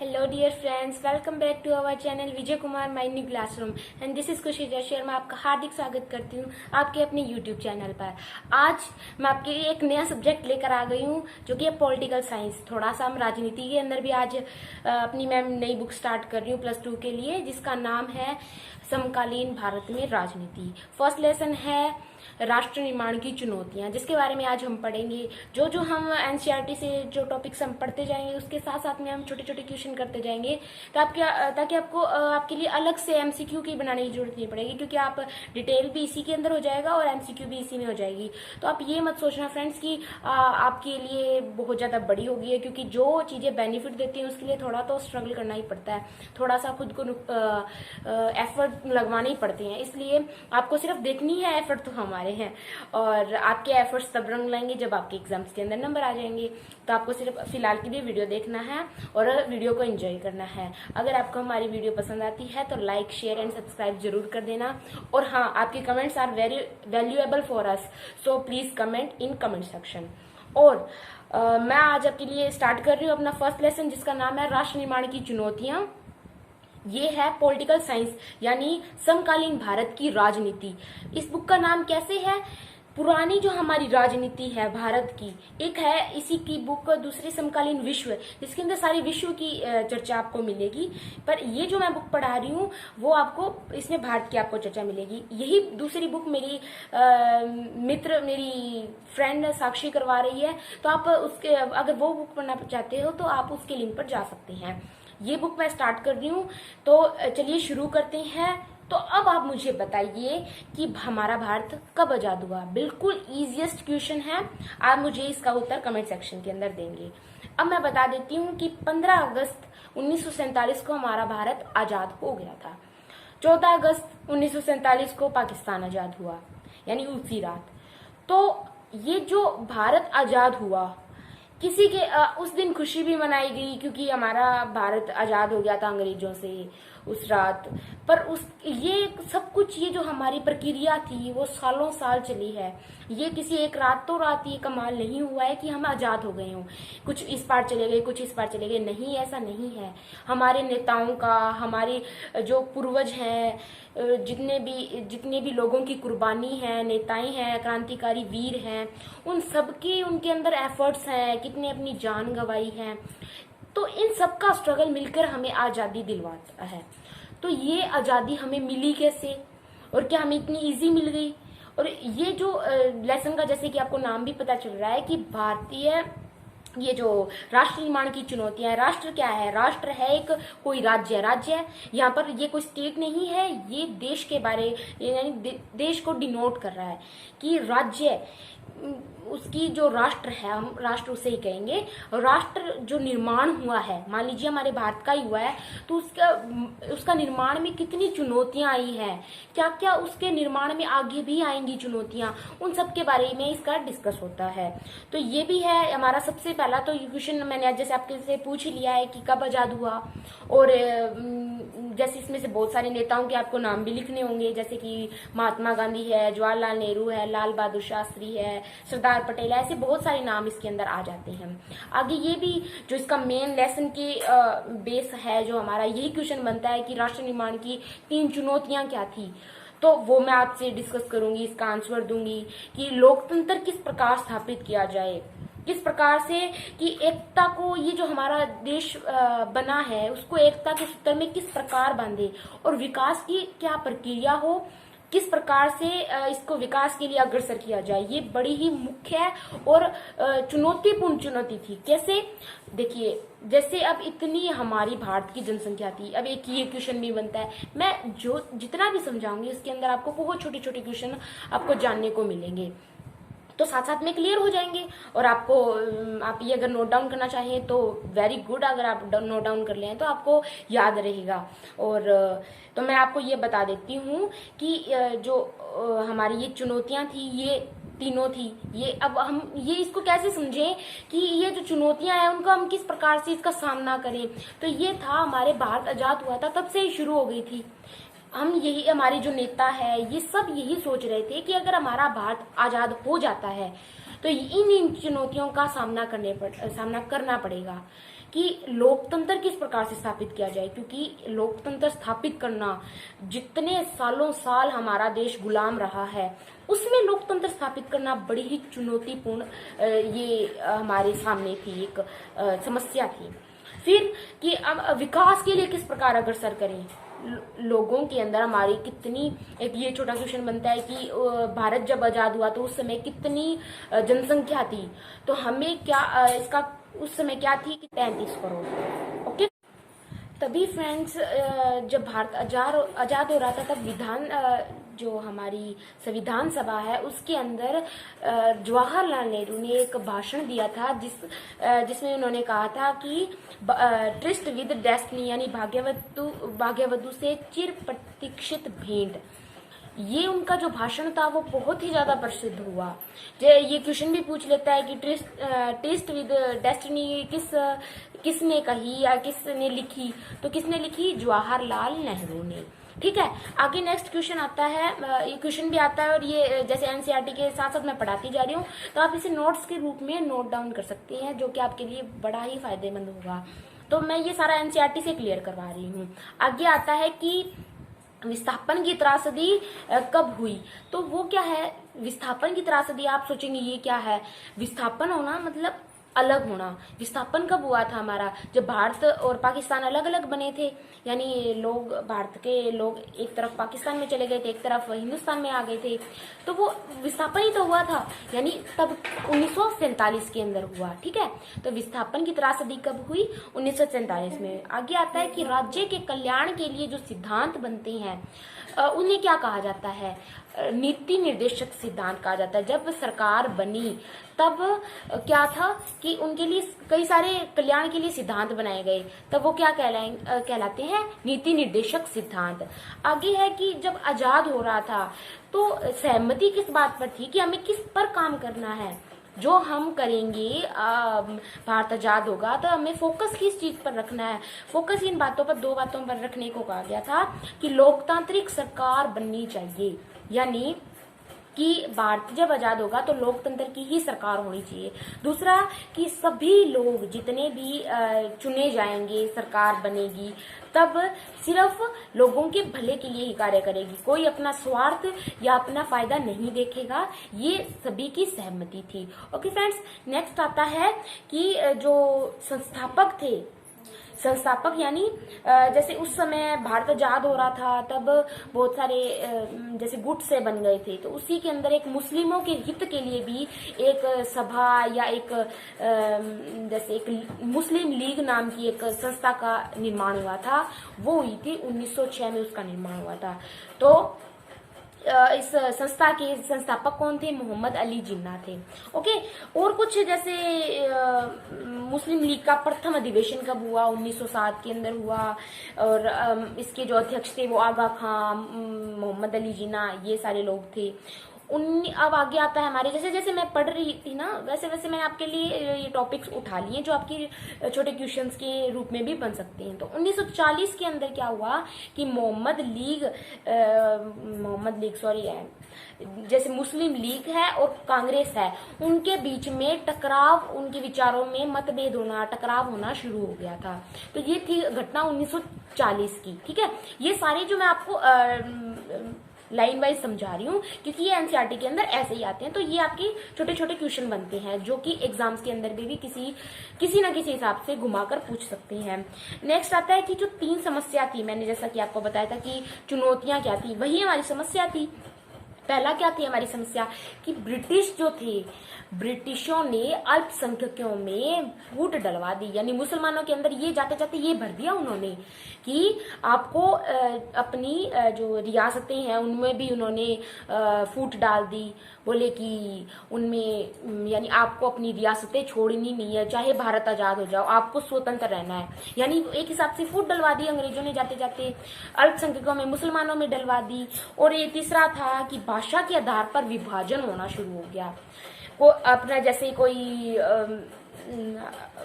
Hello dear friends, welcome back to our channel Vijay Kumar my new classroom and this is खुशी जैशर। मैं आपका हार्दिक स्वागत करती हूँ आपके अपने YouTube चैनल पर। आज मैं आपके लिए एक नया सब्जेक्ट लेकर आ गई हूँ जो कि है पॉलिटिकल साइंस। थोड़ा सा हम राजनीति के अंदर भी आज अपनी मैं नई बुक स्टार्ट कर रही हूँ प्लस 2 के लिए, जिसका नाम है समकालीन भारत में राजनीति। फर्स्ट लेसन है राष्ट्र निर्माण की चुनौतियां, जिसके बारे में आज हम पढ़ेंगे। जो हम एनसीईआरटी से जो टॉपिक्स हम पढ़ते जाएंगे उसके साथ साथ में हम छोटे छोटे क्वेश्चन करते जाएंगे ताकि आपको आपके लिए अलग से एमसीक्यू की बनाने की जरूरत नहीं पड़ेगी, क्योंकि आप डिटेल भी इसी के अंदर हो जाएगा और एमसीक्यू भी इसी में हो जाएगी। तो आप ये मत सोचना फ्रेंड्स कि आपके लिए बहुत ज्यादा बड़ी होगी है, क्योंकि जो चीजें बेनिफिट देती हैं उसके लिए थोड़ा तो स्ट्रगल करना ही पड़ता है, थोड़ा सा खुद को एफर्ट लगवाने ही पड़ते हैं। इसलिए आपको सिर्फ देखनी है, एफर्ट तो हमारे हैं और आपके एफर्ट्स तब रंग लाएंगे जब आपके एग्जाम्स के अंदर नंबर आ जाएंगे। तो आपको सिर्फ फिलहाल के लिए वीडियो देखना है और वीडियो को एंजॉय करना है। अगर आपको हमारी वीडियो पसंद आती है तो लाइक शेयर एंड सब्सक्राइब जरूर कर देना। और हाँ, आपके comments are very valuable for us, so please comment in comment section. और मैं आज आपके लिए स्टार्ट कर रही हूँ अपना फर्स्ट लेसन, जिसका नाम है राष्ट्र निर्माण की चुनौतियां। ये है पॉलिटिकल साइंस यानी समकालीन भारत की राजनीति। इस बुक का नाम कैसे है? पुरानी जो हमारी राजनीति है भारत की, एक है इसी की बुक दूसरी समकालीन विश्व, जिसके अंदर सारी विश्व की चर्चा आपको मिलेगी। पर ये जो मैं बुक पढ़ा रही हूँ वो आपको इसमें भारत की आपको चर्चा मिलेगी। यही दूसरी बुक मेरी मित्र, मेरी फ्रेंड साक्षी करवा रही है। तो आप उसके अगर वो बुक पढ़ना चाहते हो तो आप उसके लिंक पर जा सकते हैं। ये बुक मैं स्टार्ट कर रही हूँ, तो चलिए शुरू करते हैं। तो अब आप मुझे बताइए कि हमारा भारत कब आजाद हुआ? बिल्कुल इजीएस्ट क्वेश्चन है, आप मुझे इसका उत्तर कमेंट सेक्शन के अंदर देंगे। अब मैं बता देती हूँ कि 15 अगस्त 1947 को हमारा भारत आजाद हो गया था। 14 अगस्त 1947 को पाकिस्तान आजाद हुआ, यानी उसी रात। तो ये जो भारत आजाद हुआ, किसी के उस दिन खुशी भी मनाई गई क्योंकि हमारा भारत आजाद हो गया था अंग्रेजों से उस रात। पर ये सब कुछ, ये जो हमारी प्रक्रिया थी वो सालों साल चली है। ये किसी एक रात तो रात ये कमाल नहीं हुआ है कि हम आजाद हो गए हों, कुछ इस पार चले गए कुछ इस पार चले गए। नहीं, ऐसा नहीं है। हमारे नेताओं का, हमारे जो पूर्वज हैं, जितने भी लोगों की कुर्बानी है, नेताएं हैं, क्रांतिकारी वीर हैं, उन सबके उनके अंदर एफर्ट्स हैं, कितने अपनी जान गंवाई है। तो इन सब का स्ट्रगल मिलकर हमें आजादी दिलवाता है। तो ये आजादी हमें मिली कैसे और क्या हमें इतनी इजी मिल गई? और ये जो लेसन का, जैसे कि आपको नाम भी पता चल रहा है कि भारतीय, ये जो राष्ट्र निर्माण की चुनौतियां है। राष्ट्र क्या है? राष्ट्र है एक कोई राज्य है। यहाँ पर ये कोई स्टेट नहीं है, ये देश के बारे, यानी देश को डिनोट कर रहा है कि राज्य, उसकी जो राष्ट्र है, हम राष्ट्र उसे ही कहेंगे। राष्ट्र जो निर्माण हुआ है, मान लीजिए हमारे भारत का ही हुआ है, तो उसका निर्माण में कितनी चुनौतियां आई हैं, क्या क्या उसके निर्माण में आगे भी आएंगी चुनौतियां, उन सब के बारे में इसका डिस्कस होता है। तो ये भी है हमारा सबसे पहला तो क्वेश्चन मैंने जैसे आपके से पूछ ही लिया है कि कब आजाद हुआ। और जैसे इसमें से बहुत सारे नेताओं के आपको नाम भी लिखने होंगे, जैसे कि महात्मा गांधी है, जवाहरलाल नेहरू है, लाल बहादुर शास्त्री है, सरदार पटेल, ऐसे बहुत सारे नाम इसके अंदर आ जाते हैं। आगे ये भी जो इसका मेन लेसन के बेस है, जो हमारा यही क्वेश्चन बनता है कि राष्ट्र निर्माण की 3 चुनौतियां क्या थी, तो वो मैं आपसे डिस्कस करूंगी, इसका आंसर दूंगी कि लोकतंत्र किस प्रकार स्थापित किया जाए, किस प्रकार से कि एकता को, ये जो हमारा देश बना है उसको एकता के सूत्र में किस प्रकार बांधे, और विकास की क्या प्रक्रिया हो, किस प्रकार से इसको विकास के लिए अग्रसर किया जाए। ये बड़ी ही मुख्य है और चुनौतीपूर्ण चुनौती थी। कैसे? देखिए, जैसे अब इतनी हमारी भारत की जनसंख्या थी, अब एक ये क्वेश्चन भी बनता है। मैं जो जितना भी समझाऊंगी उसके अंदर आपको बहुत छोटे छोटे क्वेश्चन आपको जानने को मिलेंगे, तो साथ साथ में क्लियर हो जाएंगे। और आपको आप ये अगर नोट डाउन करना चाहें तो वेरी गुड, अगर आप नोट डाउन कर लें तो आपको याद रहेगा। और तो मैं आपको ये बता देती हूँ कि जो हमारी ये चुनौतियां थी, ये तीनों थी। ये अब हम ये इसको कैसे समझें कि ये जो चुनौतियां हैं उनको हम किस प्रकार से इसका सामना करें। तो ये था, हमारे भारत आजाद हुआ था तब से ही शुरू हो गई थी। हम यही, हमारे जो नेता है ये सब यही सोच रहे थे कि अगर हमारा भारत आजाद हो जाता है तो इन चुनौतियों का सामना करना पड़ेगा कि लोकतंत्र किस प्रकार से स्थापित किया जाए, क्योंकि लोकतंत्र स्थापित करना, जितने सालों साल हमारा देश गुलाम रहा है उसमें लोकतंत्र स्थापित करना बड़ी ही चुनौतीपूर्ण ये हमारे सामने थी, एक समस्या थी। फिर कि विकास के लिए किस प्रकार अग्रसर करें, लोगों के अंदर हमारी कितनी, एक ये छोटा क्वेश्चन बनता है कि भारत जब आजाद हुआ तो उस समय कितनी जनसंख्या थी, तो हमें क्या इसका उस समय क्या थी कि 33 करोड़। ओके, तभी फ्रेंड्स जब भारत आजाद हो रहा था तब जो हमारी संविधान सभा है उसके अंदर जवाहरलाल नेहरू ने एक भाषण दिया था जिसमें उन्होंने कहा था कि ट्रिस्ट विद डेस्टिनी, यानी भाग्यवधु से चिर प्रतीक्षित भेंट। ये उनका जो भाषण था वो बहुत ही ज्यादा प्रसिद्ध हुआ। ये क्वेश्चन भी पूछ लेता है कि ट्रिस्ट विद डेस्टिनी किसने कही या किसने लिखी, तो किसने लिखी, जवाहरलाल नेहरू ने। ठीक है, आगे नेक्स्ट क्वेश्चन आता है, ये क्वेश्चन भी आता है और ये जैसे एनसीईआरटी के साथ साथ मैं पढ़ाती जा रही हूँ तो आप इसे नोट्स के रूप में नोट डाउन कर सकते हैं, जो कि आपके लिए बड़ा ही फायदेमंद होगा। तो मैं ये सारा एनसीईआरटी से क्लियर करवा रही हूँ। आगे आता है कि विस्थापन की त्रासदी कब हुई, तो वो क्या है विस्थापन की त्रासदी। आप सोचेंगे ये क्या है, विस्थापन होना मतलब अलग होना। विस्थापन कब हुआ था हमारा, जब भारत और पाकिस्तान अलग अलग बने थे, यानी लोग, भारत के लोग एक तरफ पाकिस्तान में चले गए थे, एक तरफ हिंदुस्तान में आ गए थे, तो वो विस्थापन ही तो हुआ था, यानी तब 1947 के अंदर हुआ। ठीक है, तो विस्थापन की त्रासदी कब हुई, 1947 में। आगे आता है कि राज्य के कल्याण के लिए जो सिद्धांत बनते हैं उन्हें क्या कहा जाता है, नीति निर्देशक सिद्धांत कहा जाता है। जब सरकार बनी तब क्या था कि उनके लिए कई सारे कल्याण के लिए सिद्धांत बनाए गए, तब वो क्या कहलाते हैं, नीति निर्देशक सिद्धांत। आगे है कि जब आजाद हो रहा था तो सहमति किस बात पर थी कि हमें किस पर काम करना है, जो हम करेंगे, भारत आजाद होगा तो हमें फोकस किस चीज पर रखना है। फोकस इन बातों पर, दो बातों पर रखने को कहा गया था कि लोकतांत्रिक सरकार बननी चाहिए, यानी कि भारत जब आजाद होगा तो लोकतंत्र की ही सरकार होनी चाहिए। दूसरा कि सभी लोग जितने भी चुने जाएंगे, सरकार बनेगी तब सिर्फ लोगों के भले के लिए ही कार्य करेगी, कोई अपना स्वार्थ या अपना फायदा नहीं देखेगा। ये सभी की सहमति थी। ओके फ्रेंड्स, नेक्स्ट आता है कि जो संस्थापक यानी जैसे उस समय भारत आजाद हो रहा था तब बहुत सारे जैसे गुट से बन गए थे, तो उसी के अंदर एक मुस्लिमों के हित के लिए भी एक सभा या एक जैसे एक मुस्लिम लीग नाम की एक संस्था का निर्माण हुआ था, वो हुई थी 1906 में उसका निर्माण हुआ था। तो इस संस्था के संस्थापक कौन थे, मोहम्मद अली जिन्ना थे। ओके, और कुछ जैसे मुस्लिम लीग का प्रथम अधिवेशन कब हुआ, 1907 के अंदर हुआ, और इसके जो अध्यक्ष थे वो आगा खां, मोहम्मद अली जिन्ना, ये सारे लोग थे। अब आगे आता है हमारे, जैसे जैसे मैं पढ़ रही थी ना वैसे वैसे मैंने आपके लिए ये टॉपिक्स उठा लिए जो आपकी छोटे क्वेश्चंस के रूप में भी बन सकते हैं। तो 1940 के अंदर क्या हुआ कि मोहम्मद लीग सॉरी है, जैसे मुस्लिम लीग है और कांग्रेस है, उनके बीच में टकराव, उनके विचारों में मतभेद होना, टकराव होना शुरू हो गया था। तो ये थी घटना 1940 की। ठीक है, ये सारे जो मैं आपको लाइन वाइज समझा रही हूँ क्योंकि ये एनसीईआरटी के अंदर ऐसे ही आते हैं। तो ये आपके छोटे छोटे क्वेश्चन बनते हैं जो कि एग्जाम्स के अंदर भी किसी ना किसी हिसाब से घुमाकर पूछ सकते हैं। नेक्स्ट आता है कि जो 3 समस्या थी, मैंने जैसा कि आपको बताया था कि चुनौतियां क्या थी, वही हमारी समस्या थी। पहला क्या थी हमारी समस्या कि ब्रिटिश जो थे, ब्रिटिशों ने अल्पसंख्यकों में फूट डलवा दी, यानी मुसलमानों के अंदर ये जाते जाते ये भर दिया उन्होंने कि आपको अपनी जो रियासतें हैं उनमें भी उन्होंने फूट डाल दी। बोले कि उनमें यानी आपको अपनी रियासतें छोड़नी नहीं है, चाहे भारत आजाद हो जाओ, आपको स्वतंत्र रहना है। यानी एक हिसाब से फूट डलवा दी अंग्रेजों ने जाते जाते, अल्पसंख्यकों में, मुसलमानों में डलवा दी। और ये तीसरा था कि भाषा के आधार पर विभाजन होना शुरू हो गया। को अपना जैसे कोई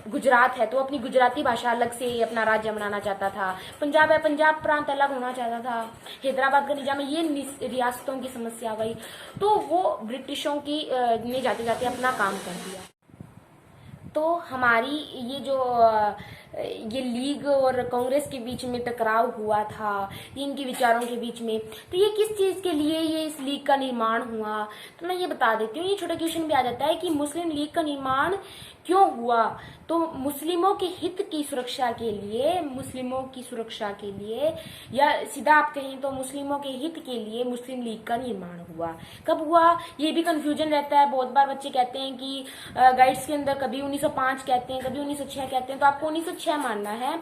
गुजरात है तो अपनी गुजराती भाषा अलग से अपना राज्य बनाना चाहता था, पंजाब है पंजाब प्रांत अलग होना चाहता था, हैदराबाद का निजाम है, ये रियासतों की समस्या आ गई। तो वो ब्रिटिशों की ने जाते जाते अपना काम कर दिया। तो हमारी ये जो ये लीग और कांग्रेस के बीच में टकराव हुआ था, इनके विचारों के बीच में, तो ये किस चीज के लिए ये इस लीग का निर्माण हुआ, तो मैं ये बता देती हूँ। ये छोटा क्वेश्चन भी आ जाता है कि मुस्लिम लीग का निर्माण क्यों हुआ। तो मुस्लिमों के हित की सुरक्षा के लिए, मुस्लिमों की सुरक्षा के लिए, या सीधा आप कहें तो मुस्लिमों के हित के लिए मुस्लिम लीग का निर्माण हुआ। कब हुआ ये भी कंफ्यूजन रहता है। बहुत बार बच्चे कहते हैं कि गाइड्स के अंदर कभी 1905 कहते हैं, कभी 1906 कहते हैं, तो आपको 1906 मानना है।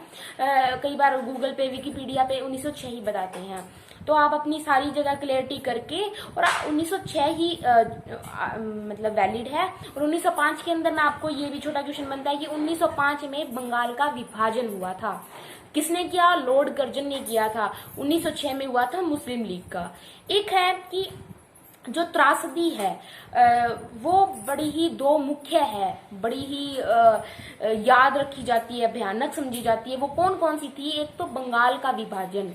कई बार गूगल पे, विकिपीडिया पे 1906 ही बताते हैं। तो आप अपनी सारी जगह क्लियरिटी करके, और 1906 ही मतलब वैलिड है। और 1905 के अंदर में आपको ये भी छोटा क्वेश्चन बनता है कि 1905 में बंगाल का विभाजन हुआ था। किसने किया? लॉर्ड कर्जन ने किया था। 1906 में हुआ था मुस्लिम लीग का। एक है कि जो त्रासदी है वो बड़ी ही दो मुख्य है, बड़ी ही याद रखी जाती है, भयानक समझी जाती है। वो कौन कौन सी थी? एक तो बंगाल का विभाजन,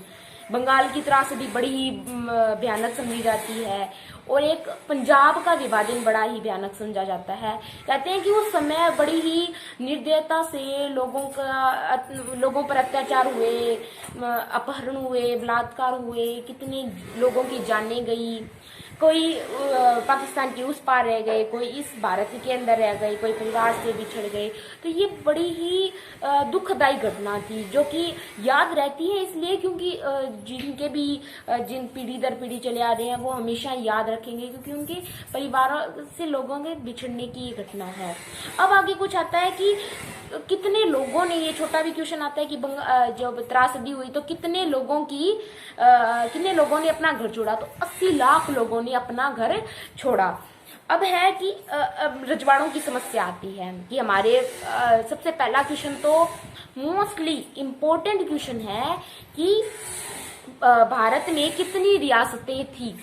बंगाल की त्रासदी बड़ी ही भयानक समझी जाती है, और एक पंजाब का विभाजन बड़ा ही भयानक समझा जाता है। कहते हैं कि उस समय बड़ी ही निर्दयता से लोगों पर अत्याचार हुए, अपहरण हुए, बलात्कार हुए, कितने लोगों की जानें गई। कोई पाकिस्तान के उस पार रह गए, कोई इस भारत के अंदर रह गए, कोई परिवार से बिछड़ गए। तो ये बड़ी ही दुखदायी घटना थी जो कि याद रहती है, इसलिए क्योंकि जिन पीढ़ी दर पीढ़ी चले आ रहे हैं वो हमेशा याद रखेंगे, क्योंकि उनके परिवारों से लोगों के बिछड़ने की ये घटना है। अब आगे कुछ आता है कि कितने लोगों ने, ये छोटा भी क्वेश्चन आता है कि जब त्रासदी हुई तो कितने लोगों ने अपना घर छोड़ा? तो 80 लाख लोगों ने अपना घर छोड़ा। अब है कि रजवाड़ों की समस्या आती है कि हमारे सबसे पहला क्वेश्चन तो मोस्टली इम्पोर्टेंट क्वेश्चन है कि भारत में कितनी रियासतें थी?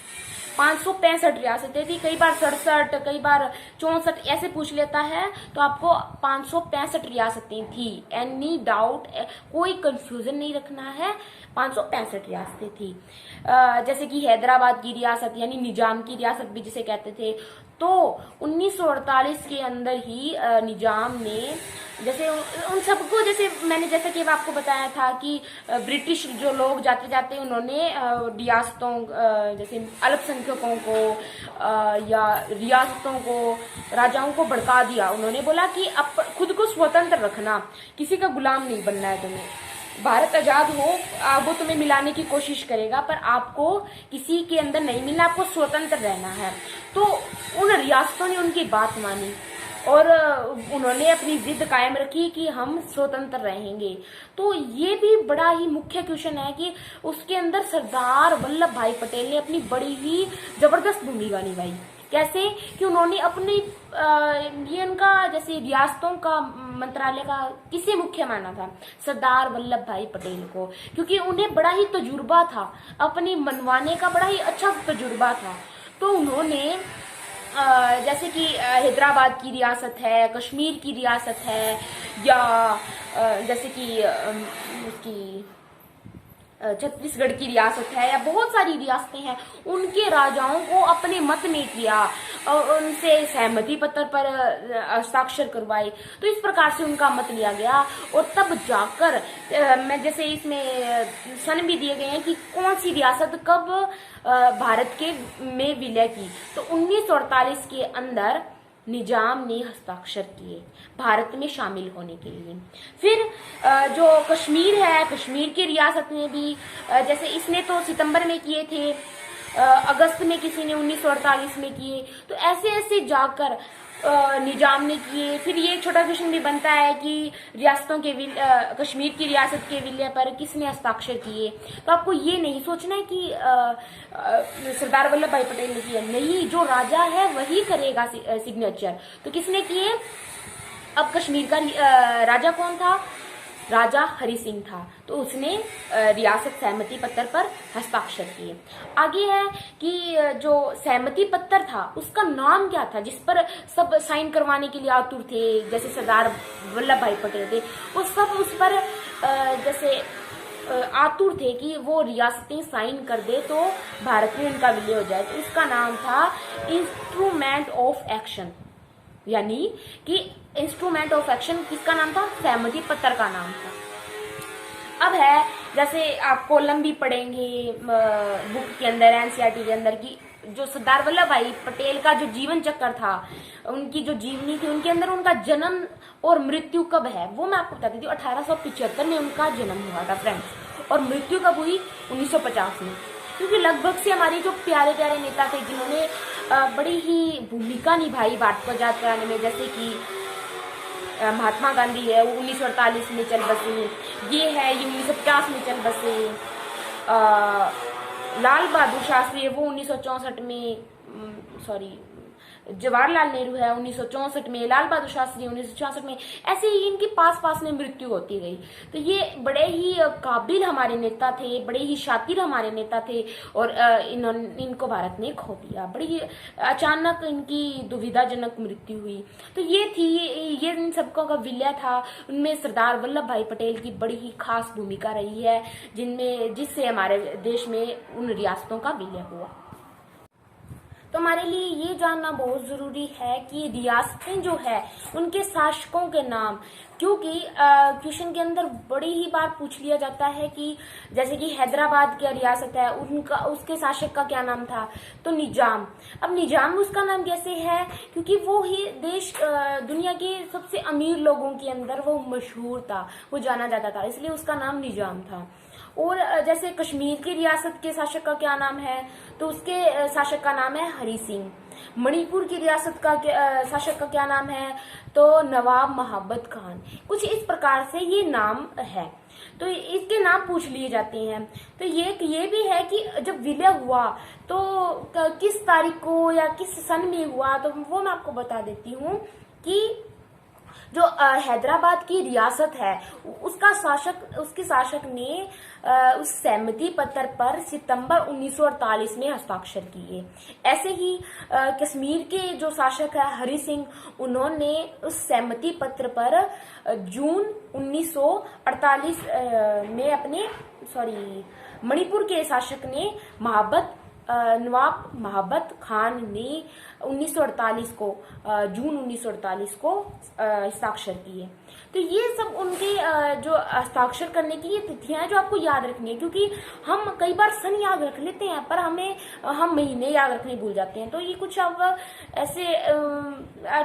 565 रियासतें थी। कई बार 67, कई बार 64 ऐसे पूछ लेता है, तो आपको 565 रियासतें थी। एनी डाउट, कोई कंफ्यूजन नहीं रखना है, 565 रियासतें थी। जैसे कि हैदराबाद की रियासत यानी निजाम की रियासत भी जिसे कहते थे, तो 1948 के अंदर ही निजाम ने, जैसे उन सबको, जैसे कि आपको बताया था कि ब्रिटिश जो लोग जाते जाते उन्होंने रियासतों, जैसे अल्पसंख्यकों को या रियासतों को, राजाओं को भड़का दिया। उन्होंने बोला कि अब खुद को स्वतंत्र रखना, किसी का गुलाम नहीं बनना है तुम्हें। भारत आजाद हो, वो तुम्हें मिलाने की कोशिश करेगा, पर आपको किसी के अंदर नहीं मिलना, आपको स्वतंत्र रहना है। तो उन रियासतों ने उनकी बात मानी और उन्होंने अपनी जिद कायम रखी कि हम स्वतंत्र रहेंगे। तो ये भी बड़ा ही मुख्य क्वेश्चन है कि उसके अंदर सरदार वल्लभ भाई पटेल ने अपनी बड़ी ही जबरदस्त भूमिका निभाई। कैसे कि उन्होंने अपनी ये उनका जैसे रियासतों का मंत्रालय का किसे मुख्य माना था? सरदार वल्लभ भाई पटेल को, क्योंकि उन्हें बड़ा ही तजुर्बा था, अपनी मनवाने का बड़ा ही अच्छा तजुर्बा था। तो उन्होंने जैसे कि हैदराबाद की रियासत है, कश्मीर की रियासत है, या जैसे कि उसकी छत्तीसगढ़ की रियासत है, या बहुत सारी रियासतें हैं, उनके राजाओं को अपने मत में किया और उनसे सहमति पत्र पर हस्ताक्षर करवाए। तो इस प्रकार से उनका मत लिया गया और तब जाकर मैं जैसे इसमें सन भी दिए गए हैं कि कौन सी रियासत कब भारत के में विलय की। तो 1948 के अंदर निजाम ने हस्ताक्षर किए भारत में शामिल होने के लिए। फिर जो कश्मीर है, कश्मीर की रियासत ने भी जैसे इसने तो सितंबर में किए थे, अगस्त में किसी ने 1948 में किए। तो ऐसे ऐसे जाकर निजाम ने किए। फिर ये छोटा क्वेश्चन भी बनता है कि रियासतों के कश्मीर की रियासत के विलय पर किसने हस्ताक्षर किए। तो आपको ये नहीं सोचना है कि सरदार वल्लभ भाई पटेल ने किए, नहीं, जो राजा है वही करेगा सिग्नेचर। तो किसने किए? अब कश्मीर का राजा कौन था? राजा हरि सिंह था, तो उसने रियासत सहमति पत्र पर हस्ताक्षर किए। आगे है कि जो सहमति पत्र था उसका नाम क्या था, जिस पर सब साइन करवाने के लिए आतुर थे, जैसे सरदार वल्लभ भाई पटेल थे, वो सब उस पर जैसे आतुर थे कि वो रियासतें साइन कर दे तो भारत में उनका विलय हो जाए। तो उसका नाम था इंस्ट्रूमेंट ऑफ एक्शन, यानी कि इंस्ट्रूमेंट ऑफ एक्शन किसका नाम था, सहमति पत्र का नाम था। अब है जैसे आप कॉलम भी पढ़ेंगे बुक के अंदर, एनसीईआरटी के अंदर, की जो सरदार वल्लभ भाई पटेल का जो जीवन चक्र था, उनकी जो जीवनी थी, उनके अंदर उनका जन्म और मृत्यु कब है वो मैं आपको बताती हूँ। 1875 में उनका जन्म हुआ था फ्रेंड्स, और मृत्यु कब हुई, 1950 में। क्योंकि लगभग से हमारे जो प्यारे प्यारे नेता थे जिन्होंने बड़ी ही भूमिका निभाई भारत को आजाद कराने में, जैसे कि महात्मा गांधी है, वो 1948 में चल बसे, ये है ये 1950 में चल बसे, लाल बहादुर शास्त्री है वो 1964 में, सॉरी जवाहरलाल नेहरू है 1964 में, लाल बहादुर शास्त्री 1966 में, ऐसे ही इनकी पास पास में मृत्यु होती गई। तो ये बड़े ही काबिल हमारे नेता थे, बड़े ही शातिर हमारे नेता थे, और इनको भारत ने खो दिया। बड़ी अचानक इनकी दुविधाजनक मृत्यु हुई। तो ये थी, ये इन सबको का विलय था, उनमें सरदार वल्लभ भाई पटेल की बड़ी ही खास भूमिका रही है, जिससे हमारे देश में उन रियासतों का विलय हुआ। तो हमारे लिए ये जानना बहुत जरूरी है कि रियासतें जो है उनके शासकों के नाम, क्योंकि क्वेश्चन के अंदर बड़ी ही बार पूछ लिया जाता है कि जैसे कि हैदराबाद की रियासत है, उनका उसके शासक का क्या नाम था, तो निजाम। अब निजाम उसका नाम कैसे है, क्योंकि वो ही देश दुनिया के सबसे अमीर लोगों के अंदर वो मशहूर था, वो जाना जाता था, इसलिए उसका नाम निजाम था। और जैसे कश्मीर की रियासत के शासक का क्या नाम है, तो उसके शासक का नाम है हरि सिंह। मणिपुर की रियासत का शासक का क्या नाम है, तो नवाब महाबत खान। कुछ इस प्रकार से ये नाम है, तो इसके नाम पूछ लिए जाते हैं। तो ये भी है कि जब विलय हुआ तो किस तारीख को या किस सन में हुआ, तो वो मैं आपको बता देती हूँ कि जो हैदराबाद की रियासत है उसके शासक ने उस सहमति पत्र पर सितंबर 1948 में हस्ताक्षर किए। ऐसे ही कश्मीर के जो शासक है हरि सिंह, उन्होंने उस सहमति पत्र पर जून 1948 में मणिपुर के शासक ने नवाब महाबत खान ने 1948 को जून 1948 को हस्ताक्षर किए। तो ये सब उनके जो हस्ताक्षर करने की ये तिथियां हैं जो आपको याद रखनी है, क्योंकि हम कई बार सन याद रख लेते हैं पर हम महीने याद रखने भूल जाते हैं। तो ये कुछ आप ऐसे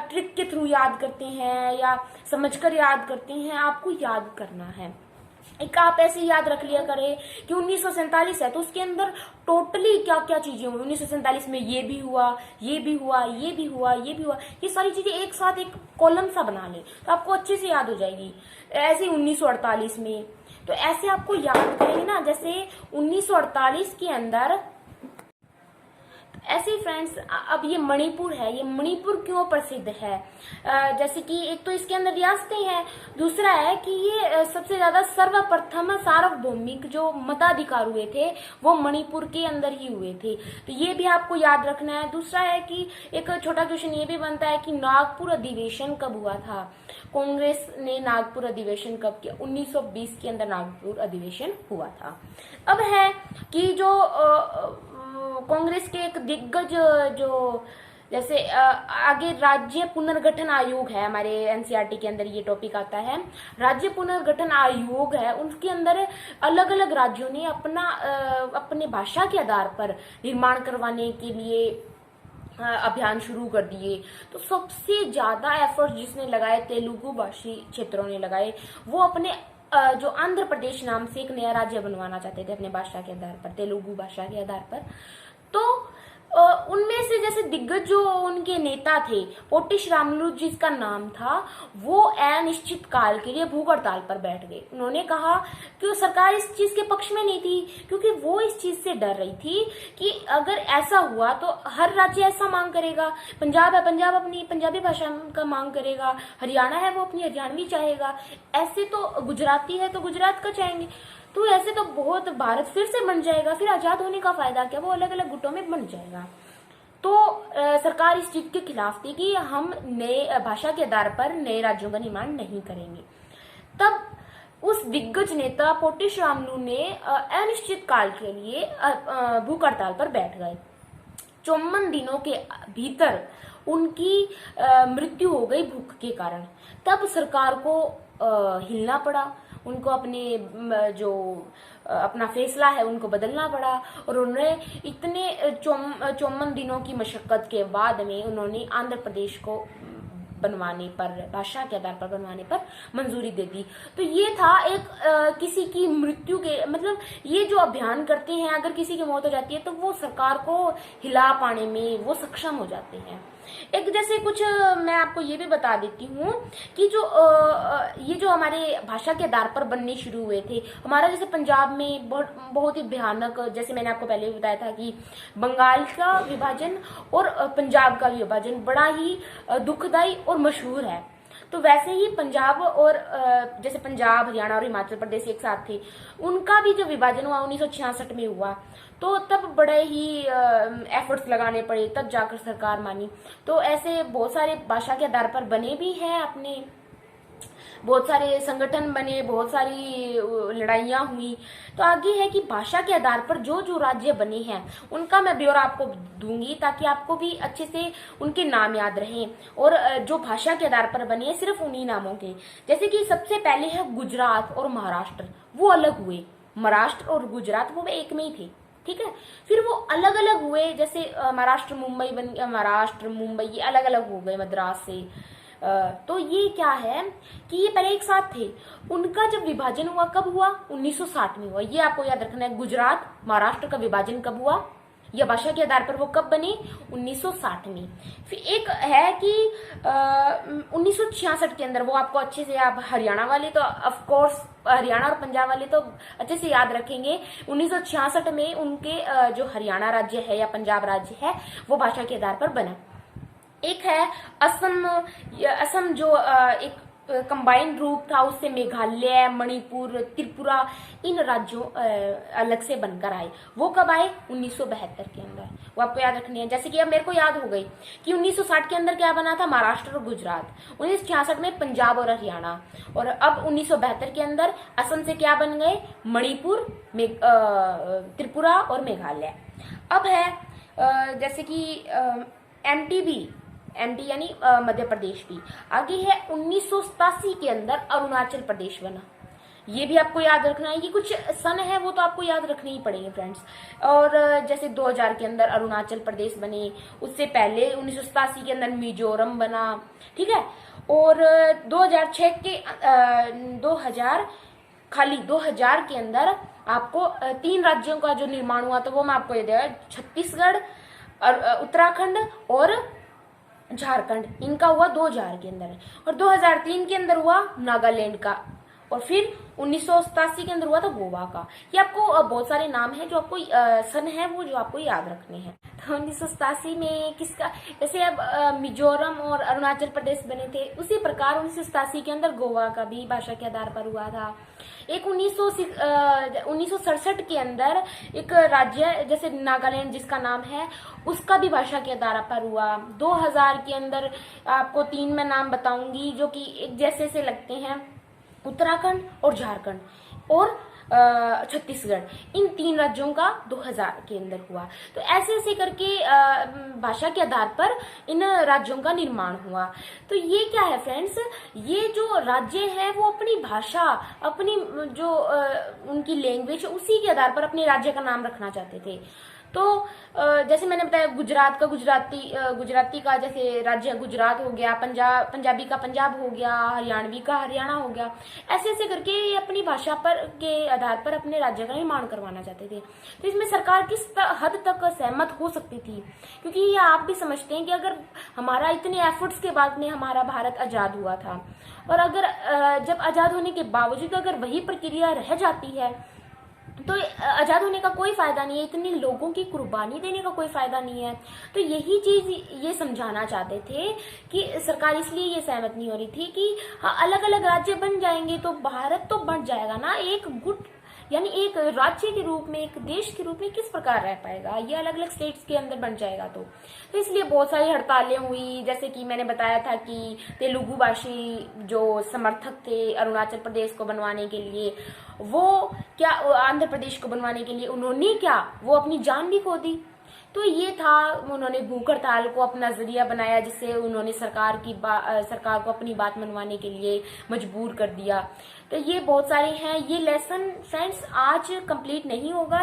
ट्रिक के थ्रू याद करते हैं या समझकर याद करते हैं, आपको याद करना है। एक आप ऐसे याद रख लिया करें कि 1947 है तो उसके अंदर टोटली क्या क्या चीजें हुई। 1947 में ये भी हुआ, ये भी हुआ, ये भी हुआ, ये भी हुआ, ये सारी चीजें एक साथ एक कॉलम सा बना लें तो आपको अच्छे से याद हो जाएगी। ऐसे 1948 में, तो ऐसे आपको याद करेंगे ना, जैसे 1948 के अंदर ऐसे फ्रेंड्स। अब ये मणिपुर है, ये मणिपुर क्यों प्रसिद्ध है, जैसे कि एक तो इसके अंदर रियासतें हैं, दूसरा है कि ये सबसे ज्यादा सर्वप्रथम सार्वभौमिक जो मताधिकार हुए थे वो मणिपुर के अंदर ही हुए थे, तो ये भी आपको याद रखना है। दूसरा है कि एक छोटा क्वेश्चन ये भी बनता है कि नागपुर अधिवेशन कब हुआ था, कांग्रेस ने नागपुर अधिवेशन कब किया, 1920 के अंदर नागपुर अधिवेशन हुआ था। अब है कि जो कांग्रेस के एक दिग्गज जो जैसे आगे राज्य पुनर्गठन आयोग है, हमारे एनसीईआरटी के अंदर ये टॉपिक आता है, राज्य पुनर्गठन आयोग है, उनके अंदर अलग अलग राज्यों ने अपने भाषा के आधार पर निर्माण करवाने के लिए अभियान शुरू कर दिए। तो सबसे ज्यादा एफर्ट जिसने लगाए तेलुगु भाषी क्षेत्रों ने लगाए, वो अपने जो आंध्र प्रदेश नाम से एक नया राज्य बनवाना चाहते थे अपने भाषा के आधार पर, तेलुगु भाषा के आधार पर। तो उनमें से जैसे दिग्गज जो उनके नेता थे, पोटी श्रीरामुलु जिसका नाम था, वो अनिश्चित काल के लिए भूख हड़ताल पर बैठ गए। उन्होंने कहा कि सरकार इस चीज के पक्ष में नहीं थी, क्योंकि वो इस चीज से डर रही थी कि अगर ऐसा हुआ तो हर राज्य ऐसा मांग करेगा। पंजाब है, पंजाब अपनी पंजाबी भाषा का मांग करेगा, हरियाणा है वो अपनी हरियाणवी चाहेगा, ऐसे तो गुजराती है तो गुजरात का चाहेंगे, तो ऐसे तो बहुत भारत फिर से बन जाएगा, फिर आजाद होने का फायदा क्या, वो अलग अलग गुटों में बन जाएगा। तो सरकार इस चीज के खिलाफ थी कि हम नए भाषा के आधार पर नए राज्यों का निर्माण नहीं करेंगे। तब उस दिग्गज नेता पोटी श्रीरामुलु ने अनिश्चित काल के लिए भूख हड़ताल पर बैठ गए। 54 दिनों के भीतर उनकी मृत्यु हो गई भूख के कारण। तब सरकार को हिलना पड़ा, उनको अपने जो अपना फैसला है उनको बदलना पड़ा, और उन्होंने इतने 54 दिनों की मशक्कत के बाद में उन्होंने आंध्र प्रदेश को बनवाने पर, भाषा के आधार पर बनवाने पर मंजूरी दे दी। तो ये था एक किसी की मृत्यु के, मतलब ये जो अभियान करते हैं, अगर किसी की मौत हो जाती है तो वो सरकार को हिला पाने में वो सक्षम हो जाते हैं। एक जैसे कुछ मैं आपको ये भी बता देती हूँ कि जो ये जो हमारे भाषा के आधार पर बनने शुरू हुए थे, हमारा जैसे पंजाब में बहुत ही भयानक, जैसे मैंने आपको पहले भी बताया था कि बंगाल का विभाजन और पंजाब का विभाजन बड़ा ही दुखदाई और मशहूर है। तो वैसे ही पंजाब और जैसे पंजाब, हरियाणा और हिमाचल प्रदेश एक साथ थे, उनका भी जो विभाजन हुआ 1966 में हुआ, तो तब बड़े ही एफर्ट्स लगाने पड़े, तब जाकर सरकार मानी। तो ऐसे बहुत सारे भाषा के आधार पर बने भी हैं अपने, बहुत सारे संगठन बने, बहुत सारी लड़ाइयां हुई। तो आगे है कि भाषा के आधार पर जो जो राज्य बने हैं उनका मैं ब्यौरा आपको दूंगी, ताकि आपको भी अच्छे से उनके नाम याद रहें। और जो भाषा के आधार पर बने हैं सिर्फ उन्हीं नामों के, जैसे कि सबसे पहले है गुजरात और महाराष्ट्र, वो अलग हुए। महाराष्ट्र और गुजरात वो एक में ही थे, ठीक है। फिर वो अलग अलग हुए, जैसे महाराष्ट्र मुंबई बन गया, महाराष्ट्र मुंबई ये अलग अलग हो गए मद्रास से। तो ये क्या है कि ये पहले एक साथ थे। उनका जब विभाजन हुआ कब हुआ? 1960 में हुआ। ये आपको याद रखना है। गुजरात महाराष्ट्र का विभाजन कब हुआ, या भाषा के आधार पर वो कब बने? 1960 में। फिर एक है कि 1966 के अंदर, वो आपको अच्छे से, आप हरियाणा वाले तो ऑफ कोर्स, हरियाणा और पंजाब वाले तो अच्छे से याद रखेंगे। 1966 में उनके जो हरियाणा राज्य है या पंजाब राज्य है वो भाषा के आधार पर बना। एक है असम जो एक कंबाइंड रूप था, उससे मेघालय, मणिपुर, त्रिपुरा इन राज्यों अलग से बनकर आए। वो कब आए? 1972 के अंदर। वो आपको याद रखनी है। जैसे कि अब मेरे को याद हो गई कि 1960 के अंदर क्या बना था? महाराष्ट्र और गुजरात। 1966 में पंजाब और हरियाणा। और अब 1972 के अंदर असम से क्या बन गए? मणिपुर, त्रिपुरा और मेघालय। अब है जैसे कि एमटी यानी मध्य प्रदेश भी। आगे है 1987 के अंदर अरुणाचल प्रदेश बना। ये भी आपको याद रखना है। ये कुछ सन है वो तो आपको याद रखने ही पड़ेंगे फ्रेंड्स। और जैसे 2000 के अंदर अरुणाचल प्रदेश बने, उससे पहले 1987 के अंदर मिजोरम बना, ठीक है। और 2006 के 2000 के अंदर आपको 3 राज्यों का जो निर्माण हुआ, तो वो मैं आपको ये दे, छत्तीसगढ़, उत्तराखंड और झारखंड, इनका हुआ 2000 के अंदर। और 2003 के अंदर हुआ नागालैंड का, और फिर 1987 के अंदर हुआ था गोवा का। ये आपको बहुत सारे नाम हैं जो आपको सन है वो जो आपको याद रखने हैं। तो 1987 में किसका, जैसे अब मिजोरम और अरुणाचल प्रदेश बने थे, उसी प्रकार 1987 के अंदर गोवा का भी भाषा के आधार पर हुआ था। एक 1967 के अंदर एक राज्य जैसे नागालैंड जिसका नाम है, उसका भी भाषा के आधार पर हुआ। 2000 के अंदर आपको 3 मैं नाम बताऊंगी जो कि एक जैसे से लगते हैं, उत्तराखंड और झारखंड और छत्तीसगढ़, इन 3 राज्यों का 2000 के अंदर हुआ। तो ऐसे ऐसे करके भाषा के आधार पर इन राज्यों का निर्माण हुआ। तो ये क्या है फ्रेंड्स, ये जो राज्य है वो अपनी भाषा, अपनी जो उनकी लैंग्वेज, उसी के आधार पर अपने राज्य का नाम रखना चाहते थे। तो जैसे मैंने बताया, गुजरात का गुजराती का जैसे राज्य गुजरात हो गया, पंजाबी का पंजाब हो गया, हरियाणवी का हरियाणा हो गया, ऐसे ऐसे करके ये अपनी भाषा पर के आधार पर अपने राज्य का निर्माण करवाना चाहते थे। तो इसमें सरकार किस हद तक सहमत हो सकती थी, क्योंकि ये आप भी समझते हैं कि अगर हमारा इतने एफर्ट्स के बाद में हमारा भारत आजाद हुआ था, और अगर जब आजाद होने के बावजूद अगर वही प्रक्रिया रह जाती है तो आजाद होने का कोई फायदा नहीं है, इतने लोगों की कुर्बानी देने का कोई फायदा नहीं है। तो यही चीज ये समझाना चाहते थे कि सरकार इसलिए ये सहमत नहीं हो रही थी कि हाँ, अलग अलग राज्य बन जाएंगे तो भारत तो बन जाएगा ना, एक गुट यानी एक राज्य के रूप में, एक देश के रूप में किस प्रकार रह पाएगा, ये अलग अलग स्टेट्स के अंदर बन जाएगा। तो इसलिए बहुत सारी हड़तालें हुई, जैसे कि मैंने बताया था कि तेलुगु भाषी जो समर्थक थे अरुणाचल प्रदेश को बनवाने के लिए, वो क्या आंध्र प्रदेश को बनवाने के लिए उन्होंने क्या वो अपनी जान भी खो दी। तो ये था, उन्होंने भूख हड़ताल को अपना जरिया बनाया, जिससे उन्होंने सरकार को अपनी बात मनवाने के लिए मजबूर कर दिया। तो ये बहुत सारे हैं। ये लेसन फ्रेंड्स आज कंप्लीट नहीं होगा,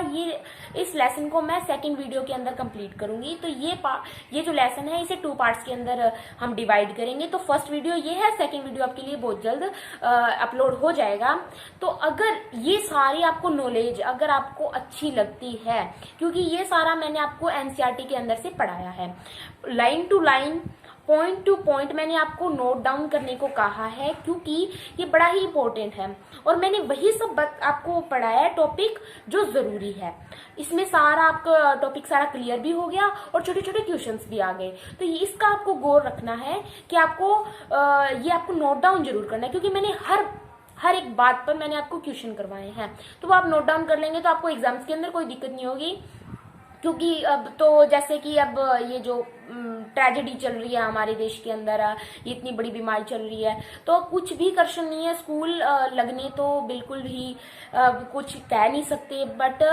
इस लेसन को मैं सेकंड वीडियो के अंदर कंप्लीट करूंगी। तो ये जो लेसन है इसे 2 पार्ट्स के अंदर हम डिवाइड करेंगे। तो फर्स्ट वीडियो ये है, सेकंड वीडियो आपके लिए बहुत जल्द अपलोड हो जाएगा। तो अगर ये सारी आपको नॉलेज अगर आपको अच्छी लगती है, क्योंकि ये सारा मैंने आपको एनसीईआरटी के अंदर से पढ़ाया है, line to line, point to point मैंने आपको नोट डाउन करने को कहा है, क्योंकि ये बड़ा ही इंपॉर्टेंट है और मैंने वही सब आपको पढ़ाया है टॉपिक जो जरूरी है। इसमें सारा आपका टॉपिक सारा क्लियर भी हो गया और छोटे छोटे क्वेश्चंस भी आ गए। तो इसका आपको गौर रखना है कि ये आपको नोट डाउन जरूर करना है, क्योंकि मैंने हर एक बात पर मैंने आपको क्वेश्चन करवाए हैं। तो वो आप नोट डाउन कर लेंगे तो आपको एग्जाम्स के अंदर कोई दिक्कत नहीं होगी। क्योंकि अब तो जैसे कि अब ये जो ट्रेजेडी चल रही है हमारे देश के अंदर, ये इतनी बड़ी बीमारी चल रही है, तो कुछ भी क्वेश्चन नहीं है। स्कूल लगने तो बिल्कुल भी कुछ कह नहीं सकते, बट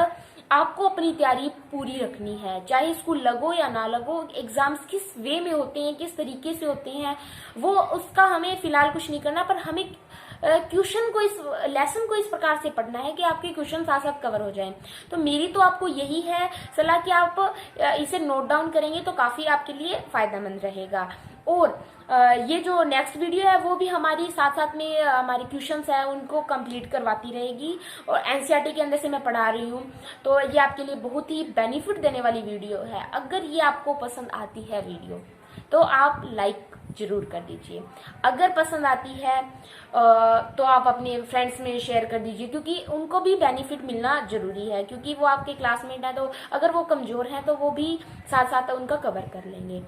आपको अपनी तैयारी पूरी रखनी है, चाहे स्कूल लगो या ना लगो। एग्जाम्स किस वे में होते हैं, किस तरीके से होते हैं, वो उसका हमें फिलहाल कुछ नहीं करना, पर हमें क्वेश्चन को, इस लेसन को इस प्रकार से पढ़ना है कि आपके क्वेश्चन साथ साथ कवर हो जाएं। तो मेरी तो आपको यही है सलाह कि आप इसे नोट डाउन करेंगे तो काफी आपके लिए फायदेमंद रहेगा। और ये जो नेक्स्ट वीडियो है वो भी हमारी साथ साथ में हमारी क्वेश्चंस है उनको कंप्लीट करवाती रहेगी, और एनसीईआरटी के अंदर से मैं पढ़ा रही हूँ। तो ये आपके लिए बहुत ही बेनिफिट देने वाली वीडियो है। अगर ये आपको पसंद आती है वीडियो तो आप लाइक जरूर कर दीजिए। अगर पसंद आती है तो आप अपने फ्रेंड्स में शेयर कर दीजिए, क्योंकि उनको भी बेनिफिट मिलना जरूरी है, क्योंकि वो आपके क्लासमेट हैं। तो अगर वो कमजोर हैं तो वो भी साथ साथ उनका कवर कर लेंगे।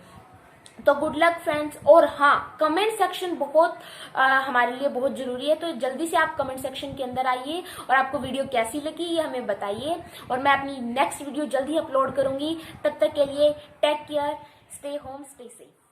तो गुड लक फ्रेंड्स। और हाँ, कमेंट सेक्शन बहुत हमारे लिए बहुत जरूरी है, तो जल्दी से आप कमेंट सेक्शन के अंदर आइए और आपको वीडियो कैसी लगी ये हमें बताइए, और मैं अपनी नेक्स्ट वीडियो जल्दी अपलोड करूंगी। तब तक के लिए take care, stay home, stay safe.